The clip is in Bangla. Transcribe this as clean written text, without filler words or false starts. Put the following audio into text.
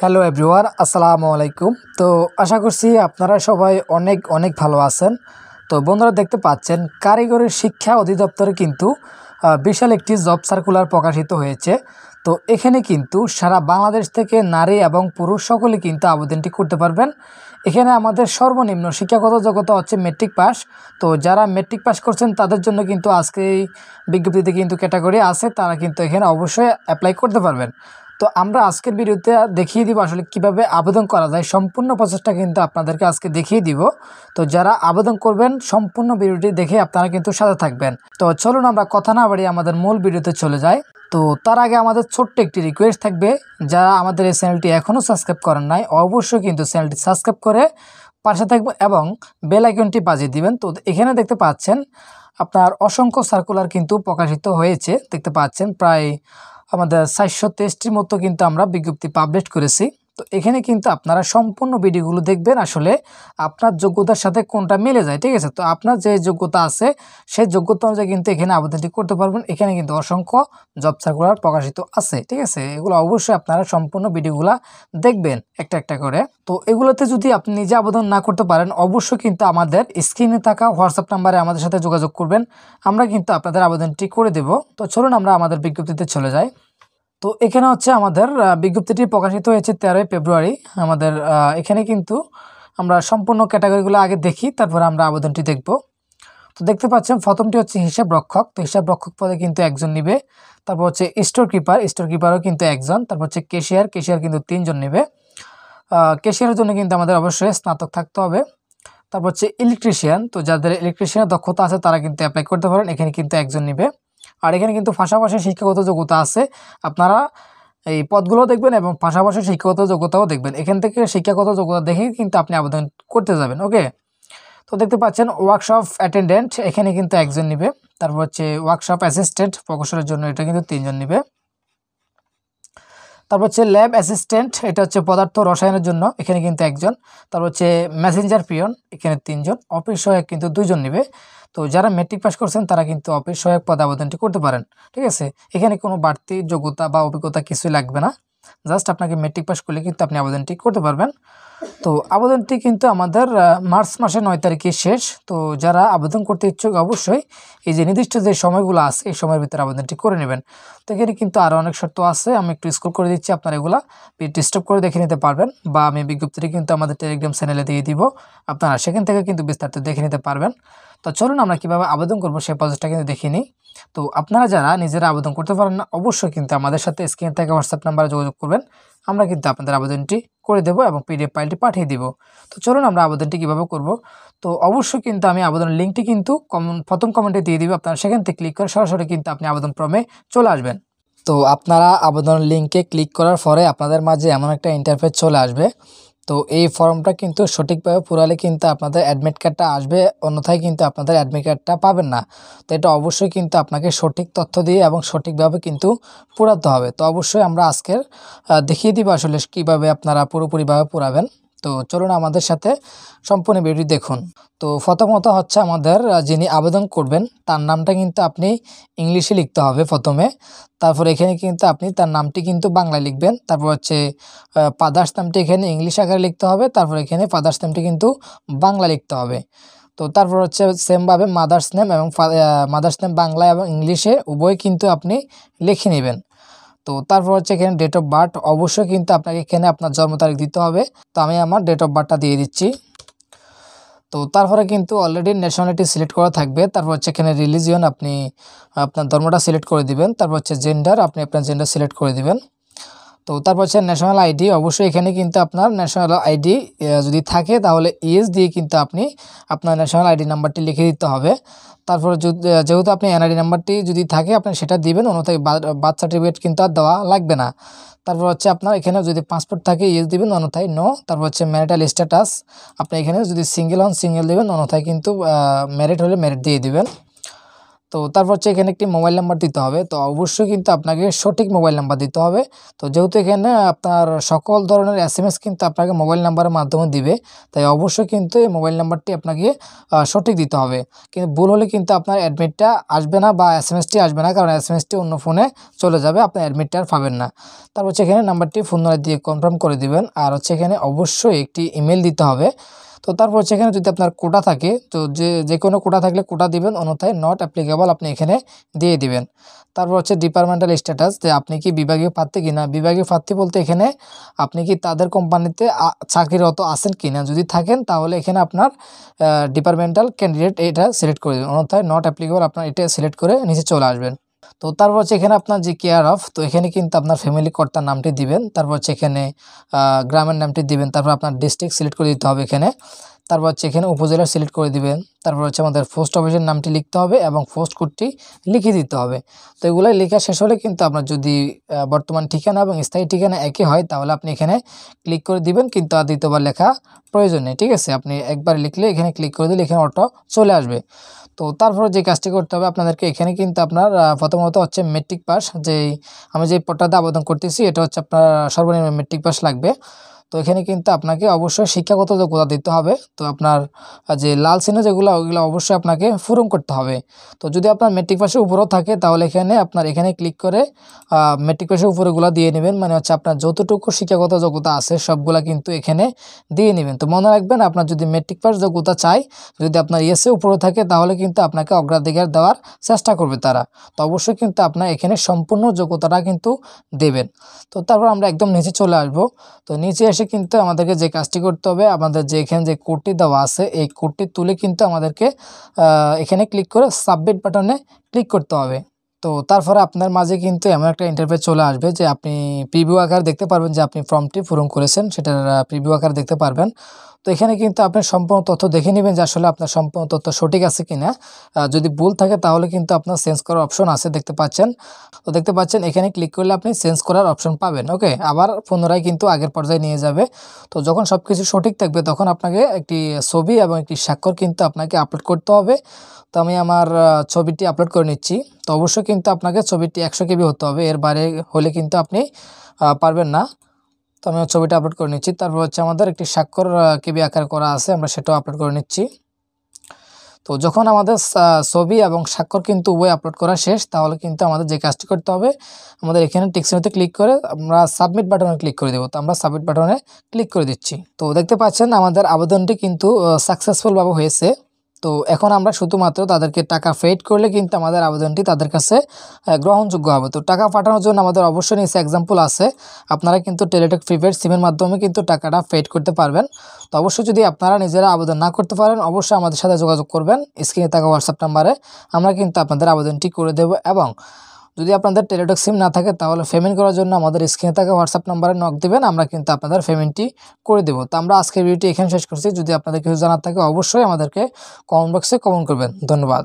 হ্যালো এভরিওয়ান, আসসালামু আলাইকুম। তো আশা করছি আপনারা সবাই অনেক অনেক ভালো আছেন। তো বন্ধুরা, দেখতে পাচ্ছেন কারিগরি শিক্ষা অধিদপ্তরে কিন্তু বিশাল একটি জব সার্কুলার প্রকাশিত হয়েছে। তো এখানে কিন্তু সারা বাংলাদেশ থেকে নারী এবং পুরুষ সকলে কিন্তু আবেদনটি করতে পারবেন। এখানে আমাদের সর্বনিম্ন শিক্ষাগত যোগ্যতা হচ্ছে মেট্রিক পাস। তো যারা মেট্রিক পাস করছেন তাদের জন্য কিন্তু আজকে এই বিজ্ঞপ্তিতে কিন্তু ক্যাটাগরি আছে, তারা কিন্তু এখানে অবশ্যই অ্যাপ্লাই করতে পারবেন। তো আমরা আজকের ভিডিওতে দেখিয়ে দিব আসলে কিভাবে আবেদন করা যায়। সম্পূর্ণ প্রসেসটা কিন্তু আপনাদেরকে আজকে দেখিয়ে দিব। তো যারা আবেদন করবেন সম্পূর্ণ ভিডিওটি দেখে আপনারা কিন্তু সাথে থাকবেন। তো চলুন আমরা কথা না বাড়িয়ে আমাদের মূল ভিডিওতে চলে যাই। তো তার আগে আমাদের ছোট্ট একটি রিকোয়েস্ট থাকবে, যারা আমাদের এই চ্যানেলটি এখনও সাবস্ক্রাইব করেন নাই অবশ্যই কিন্তু চ্যানেলটি সাবস্ক্রাইব করে পাশে থাকবেন এবং বেল আইকনটি বাজিয়ে দিবেন। তো এখানে দেখতে পাচ্ছেন আপনার অসংখ্য সার্কুলার কিন্তু প্রকাশিত হয়েছে। দেখতে পাচ্ছেন প্রায় আমাদের 423টির মতো কিন্তু আমরা বিজ্ঞপ্তি পাবলিশ করেছি। তো এখানে কিন্তু আপনারা সম্পূর্ণ ভিডিওগুলো দেখবেন, আসলে আপনার যোগ্যতার সাথে কোনটা মিলে যায়। ঠিক আছে, তো আপনার যে যোগ্যতা আছে সেই যোগ্যতা অনুযায়ী কিন্তু এখানে আবেদনটি করতে পারবেন। এখানে কিন্তু অসংখ্য জব সার্কুলার প্রকাশিত আছে। ঠিক আছে, এগুলো অবশ্যই আপনারা সম্পূর্ণ ভিডিওগুলো দেখবেন একটা একটা করে। তো এগুলোতে যদি আপনি নিজে আবেদন না করতে পারেন অবশ্যই কিন্তু আমাদের স্ক্রিনে থাকা হোয়াটসঅ্যাপ নাম্বারে আমাদের সাথে যোগাযোগ করবেন, আমরা কিন্তু আপনাদের আবেদনটি করে দেব। তো চলুন আমরা আমাদের বিজ্ঞপ্তিতে চলে যাই। তো এখানে হচ্ছে আমাদের বিজ্ঞপ্তিটি প্রকাশিত হয়েছে 13ই ফেব্রুয়ারি। আমাদের এখানে কিন্তু আমরা সম্পূর্ণ ক্যাটাগরিগুলো আগে দেখি, তারপরে আমরা আবেদনটি দেখব। তো দেখতে পাচ্ছেন প্রথমটি হচ্ছে হিসাব রক্ষক। তো হিসাব রক্ষক পদে কিন্তু একজন নিবে। তারপর হচ্ছে স্টোর কিপার, স্টোর কিপারও কিন্তু একজন। তারপর হচ্ছে কেশিয়ার, কেশিয়ার কিন্তু 3জন নেবে। কেশিয়ারের জন্য কিন্তু আমাদের অবশ্যই স্নাতক থাকতে হবে। তারপর হচ্ছে ইলেকট্রিশিয়ান, তো যাদের ইলেকট্রিশিয়ানের দক্ষতা আছে তারা কিন্তু অ্যাপ্লাই করতে পারেন, এখানে কিন্তু একজন নিবে। আর এখানে কিন্তু পাশাপাশি শিক্ষাগত যোগ্যতা আছে, আপনারা এই পদগুলো দেখবেন এবং পাশাপাশি শিক্ষাগত যোগ্যতাও দেখবেন। এখান থেকে শিক্ষাগত যোগ্যতা দেখে কিন্তু আপনি আবেদন করতে যাবেন। ওকে, তো দেখতে পাচ্ছেন ওয়ার্কশপ অ্যাটেন্ডেন্ট, এখানে কিন্তু একজন নিবে। তারপর হচ্ছে ওয়ার্কশপ অ্যাসিস্ট্যান্ট প্রকৌশলের জন্য, এটা কিন্তু 3জন নিবে। তারপর হচ্ছে ল্যাব অ্যাসিস্ট্যান্ট, এটা হচ্ছে পদার্থ রসায়নের জন্য, এখানে কিন্তু একজন। তারপর হচ্ছে মেসেঞ্জার পিয়ন, এখানে 3জন। অফিস সহায়ক কিন্তু 2জন নেবে। তো যারা মেট্রিক পাস করছেন তারা কিন্তু অফিস সহায়ক পদে আবেদনটি করতে পারেন। ঠিক আছে, এখানে কোনো বাড়তি যোগ্যতা বা অভিজ্ঞতা কিছুই লাগবে না, জাস্ট আপনাকে মেট্রিক পাস করলে কিন্তু আপনি আবেদনটি করতে পারবেন। তো আবেদনটি কিন্তু আমাদের মার্চ মাসের 9 তারিখে শেষ। তো যারা আবেদন করতে ইচ্ছুক অবশ্যই এই যে নির্দিষ্ট যে সময়গুলো আছে এই সময়ের ভিতরে আবেদনটি করে নেবেন। তো এখানে কিন্তু আরও অনেক শর্ত আছে, আমি একটু স্ক্রল করে দিচ্ছি, আপনারা এগুলা স্টপ করে দেখে নিতে পারবেন, বা আমি বিজ্ঞপ্তিটি কিন্তু আমাদের টেলিগ্রাম চ্যানেলে দিয়ে দিব, আপনারা সেখান থেকে কিন্তু বিস্তারিত দেখে নিতে পারবেন। তো চলুন আমরা কীভাবে আবেদন করবো সেই প্রসেসটা কিন্তু দেখে নিই। তো আপনারা যারা নিজেরা আবেদন করতে পারেন না অবশ্যই কিন্তু আমাদের সাথে স্ক্রিন থেকে হোয়াটসঅ্যাপ নাম্বারে যোগাযোগ করবেন, আমরা কিন্তু আপনাদের আবেদনটি করে দেবো এবং পিডিএফ ফাইলটি পাঠিয়ে দিব। তো চলুন আমরা আবেদনটি কীভাবে করব। তো অবশ্যই কিন্তু আমি আবেদনের লিঙ্কটি কিন্তু প্রথম কমেন্টে দিয়ে দিব, আপনারা সেখান থেকে ক্লিক করে সরাসরি কিন্তু আপনি আবেদন ফর্মে চলে আসবেন। তো আপনারা আবেদনের লিঙ্কে ক্লিক করার পরে আপনাদের মাঝে এমন একটা ইন্টারফেস চলে আসবে। তো এই ফর্মটা কিন্তু সঠিকভাবে পুরালে কিন্তু আপনাদের অ্যাডমিট কার্ডটা আসবে, অন্যথায় কিন্তু আপনাদের অ্যাডমিট কার্ডটা পাবেন না। তো এটা অবশ্যই কিন্তু আপনাকে সঠিক তথ্য দিয়ে এবং সঠিকভাবে কিন্তু পুরাতে হবে। তো অবশ্যই আমরা আজকের দেখিয়ে দিব আসলে কীভাবে আপনারা পুরোপুরিভাবে পুরাবেন। তো চলুন আমাদের সাথে সম্পূর্ণ ভিডিও দেখুন। তো প্রথমত হচ্ছে আমাদের যিনি আবেদন করবেন তার নামটা কিন্তু আপনি ইংলিশে লিখতে হবে প্রথমে। তারপর এখানে কিন্তু আপনি তার নামটি কিন্তু বাংলায় লিখবেন। তারপর হচ্ছে ফাদার্স নামটি এখানে ইংলিশ আকারে লিখতে হবে। তারপর এখানে ফাদার্স নেমটি কিন্তু বাংলা লিখতে হবে। তো তারপর হচ্ছে সেমভাবে মাদার্স নেম এবং মাদার্স নেম বাংলা এবং ইংলিশে উভয় কিন্তু আপনি লিখে নেবেন। তো তারপর হচ্ছে এখানে ডেট অফ বার্থ, অবশ্যই কিন্তু আপনাকে এখানে আপনার জন্ম তারিখ দিতে হবে। তো আমি আমার ডেট অফ বার্থটা দিয়ে দিচ্ছি। তো তারপরে কিন্তু অলরেডি ন্যাশনালিটি সিলেক্ট করা থাকবে। তারপর হচ্ছে এখানে রিলিজিয়ন, আপনি আপনার ধর্মটা সিলেক্ট করে দিবেন। তারপর হচ্ছে জেন্ডার, আপনি আপনার জেন্ডার সিলেক্ট করে দিবেন। তো তারপর হচ্ছে ন্যাশনাল আইডি, অবশ্যই এখানে কিন্তু আপনার ন্যাশনাল আইডি যদি থাকে তাহলে ইএস দিয়ে কিন্তু আপনি আপনার ন্যাশনাল আইডি নাম্বারটি লিখে দিতে হবে। তারপর যেহেতু আপনি এনআইডি নাম্বারটি যদি থাকে আপনি সেটা দিবেন, অন্যথায় বার্থ সার্টিফিকেট কিন্তু আর দেওয়া লাগবে না। তারপর হচ্ছে আপনার এখানে যদি পাসপোর্ট থাকে ইয়েস দিবেন, অন্যথায় নো। তারপর হচ্ছে ম্যারিটাল স্ট্যাটাস, আপনি এখানে যদি সিঙ্গেল হন সিঙ্গেল দিবেন, অন্যথায় কিন্তু ম্যারিড হলে ম্যারিড দিয়ে দিবেন। তো তারপর হচ্ছে এখানে একটি মোবাইল নাম্বার দিতে হবে। তো অবশ্যই কিন্তু আপনাকে সঠিক মোবাইল নাম্বার দিতে হবে। তো যেহেতু এখানে আপনার সকল ধরনের এসএমএস কিন্তু আপনাকে মোবাইল নাম্বারের মাধ্যমে দিবে, তাই অবশ্যই কিন্তু এই মোবাইল নাম্বারটি আপনাকে সঠিক দিতে হবে। কিন্তু ভুল হলে কিন্তু আপনার অ্যাডমিটটা আসবে না বা এসএমএসটি আসবে না, কারণ এসএমএসটি অন্য ফোনে চলে যাবে, আপনার অ্যাডমিটটা আর পাবেন না। তারপর হচ্ছে এখানে নাম্বারটি ফোন নাম্বার দিয়ে কনফার্ম করে দিবেন। আর হচ্ছে এখানে অবশ্যই একটি ইমেল দিতে হবে। তো তারপর হচ্ছে এখানে যদি আপনার কোটা থাকে, তো যে কোনো কোটা থাকলে কোটা দিবেন, অন্যথায় নট অ্যাপ্লিকেবল আপনি এখানে দিয়ে দিবেন। তারপর হচ্ছে ডিপার্টমেন্টাল স্ট্যাটাস, যে আপনি কি বিভাগীয় প্রার্থী কিনা। বিভাগীয় প্রার্থী বলতে এখানে আপনি কি তাদের কোম্পানিতে চাকরিরত আছেন কিনা, যদি থাকেন তাহলে এখানে আপনার ডিপার্টমেন্টাল ক্যান্ডিডেট এটা সিলেক্ট করে দেবেন, অন্যথায় নট অ্যাপ্লিকেবল আপনার এটা সিলেক্ট করে নিচে চলে আসবেন। তো তারপর হচ্ছে এখানে আপনার যে কেয়ার অফ, তো এখানে কিন্তু আপনার ফ্যামিলি কর্তার নামটি দিবেন। তারপর হচ্ছে এখানে গ্রামের নামটি দিবেন। তারপর আপনার ডিস্ট্রিক্ট সিলেক্ট করে দিতে হবে এখানে। তারপর হচ্ছে এখানে উপজেলা সিলেক্ট করে দিবেন। তারপর হচ্ছে আমাদের পোস্ট অফিসের নামটি লিখতে হবে এবং পোস্ট কোডটি লিখে দিতে হবে। তো এগুলাই লেখা শেষ হলে কিন্তু আপনার যদি বর্তমান ঠিকানা এবং স্থায়ী ঠিকানা একই হয়, তাহলে আপনি এখানে ক্লিক করে দিবেন, কিন্তু আর দ্বিতীয়বার লেখা প্রয়োজন নেই। ঠিক আছে, আপনি একবার লিখলে এখানে ক্লিক করে দিলে এখানে অটো চলে আসবে। তো তারপরে যে কাজটি করতে হবে আপনাদেরকে, এখানে কিন্তু আপনার প্রথমত হচ্ছে মেট্রিক পাস, আমি যে পদটাতে আবেদন করতেছি এটা হচ্ছে আপনার সর্বনিম্ন মেট্রিক পাস লাগবে। তো এখানে কিন্তু আপনাকে অবশ্যই শিক্ষাগত যোগ্যতা দিতে হবে। তো আপনার যে লাল চিহ্ন যেগুলো, ওইগুলো অবশ্যই আপনাকে পূরণ করতে হবে। তো যদি আপনার মেট্রিক পাসের উপরেও থাকে, তাহলে এখানে ক্লিক করে মেট্রিক পাসের উপরেগুলো দিয়ে নেবেন, মানে হচ্ছে আপনার যতটুকু শিক্ষাগত যোগ্যতা আছে সবগুলা কিন্তু এখানে দিয়ে নেবেন। তো মনে রাখবেন, আপনার যদি মেট্রিক পাস যোগ্যতা চাই, যদি আপনার ইয়েসে উপরে থাকে, তাহলে কিন্তু আপনাকে অগ্রাধিকার দেওয়ার চেষ্টা করবে তারা। তো অবশ্যই কিন্তু আপনার এখানে সম্পূর্ণ যোগ্যতাটা কিন্তু দেবেন। তো তারপর আমরা একদম নিচে চলে আসব। তো নিচে এসে কিন্তু আমাদেরকে যে কাজটি করতে হবে, আমাদের যে এখানে যে কোডটি দেওয়া আছে, এই কোডটি তুলে কিন্তু আমাদেরকে এখানে ক্লিক করে সাবমিট বাটনে ক্লিক করতে হবে। তো তারপরে আপনার মাঝে কিন্তু এমন একটা ইন্টারফেস চলে আসবে যে আপনি প্রিভিউ আকার দেখতে পারবেন যে আপনি ফর্মটি পূরণ করেছেন, সেটার প্রিভিউ আকার দেখতে পারবেন। তো এখানে কিন্তু আপনি সম্পূর্ণ তথ্য দেখে নেবেন যে আসলে আপনার সম্পূর্ণ তথ্য সঠিক আছে কিনা। যদি ভুল থাকে তাহলে কিন্তু আপনার চেঞ্জ করার অপশন আছে, দেখতে পাচ্ছেন। তো দেখতে পাচ্ছেন এখানে ক্লিক করলে আপনি চেঞ্জ করার অপশন পাবেন। ওকে, আবার পুনরায় কিন্তু আগের পর্যায়ে নিয়ে যাবে। তো যখন সব কিছু সঠিক থাকবে, তখন আপনাকে একটি ছবি এবং একটি স্বাক্ষর কিন্তু আপনাকে আপলোড করতে হবে। তো আমি আমার ছবিটি আপলোড করে নিচ্ছি। তো অবশ্যই কিন্তু আপনাকে ছবিটি 100 KB হতে হবে, এর বাইরে হলে কিন্তু আপনি পারবেন না। তো আমি ছবিটা আপলোড করে নিচ্ছি। তারপর হচ্ছে আমাদের একটি স্বাক্ষর KB আকার করা আছে, আমরা সেটাও আপলোড করে নিচ্ছি। তো যখন আমাদের ছবি এবং স্বাক্ষর কিন্তু উভয় আপলোড করা শেষ, তাহলে কিন্তু আমাদের যে কাজটি করতে হবে, আমাদের এখানে টিকচিহ্নতে ক্লিক করে আমরা সাবমিট বাটনে ক্লিক করে দেবো। তো আমরা সাবমিট বাটনে ক্লিক করে দিচ্ছি। তো দেখতে পাচ্ছেন আমাদের আবেদনটি কিন্তু সাকসেসফুলভাবে হয়েছে। তো এখন আমরা শুধুমাত্র তাদেরকে টাকা পেইড করলে কিন্তু আমাদের আবেদনটি তাদের কাছে গ্রহণযোগ্য হবে। তো টাকা পাঠানোর জন্য আমাদের অবশ্যই নিচে এক্সাম্পল আছে, আপনারা কিন্তু টেলিটক প্রিপেড সিমের মাধ্যমে কিন্তু টাকাটা পেইড করতে পারবেন। তো অবশ্যই যদি আপনারা নিজেরা আবেদন না করতে পারেন, অবশ্যই আমাদের সাথে যোগাযোগ করবেন স্ক্রিনে থাকা হোয়াটসঅ্যাপ নাম্বারে, আমরা কিন্তু আপনাদের আবেদনটি করে দেব। এবং যদি আপনাদের টেলিটক সিম না থাকে, তাহলে পেমেন্ট করার জন্য আমাদের স্ক্রিনে থাকা হোয়াটসঅ্যাপ নাম্বারে নক দেবেন, আমরা কিন্তু আপনাদের পেমেন্টটি করে দেব। তো আমরা আজকের ভিডিওটি এখানে শেষ করছি। যদি আপনাদের কিছু জানার থাকে, অবশ্যই আমাদেরকে কমেন্ট বক্সে কমেন্ট করবেন। ধন্যবাদ।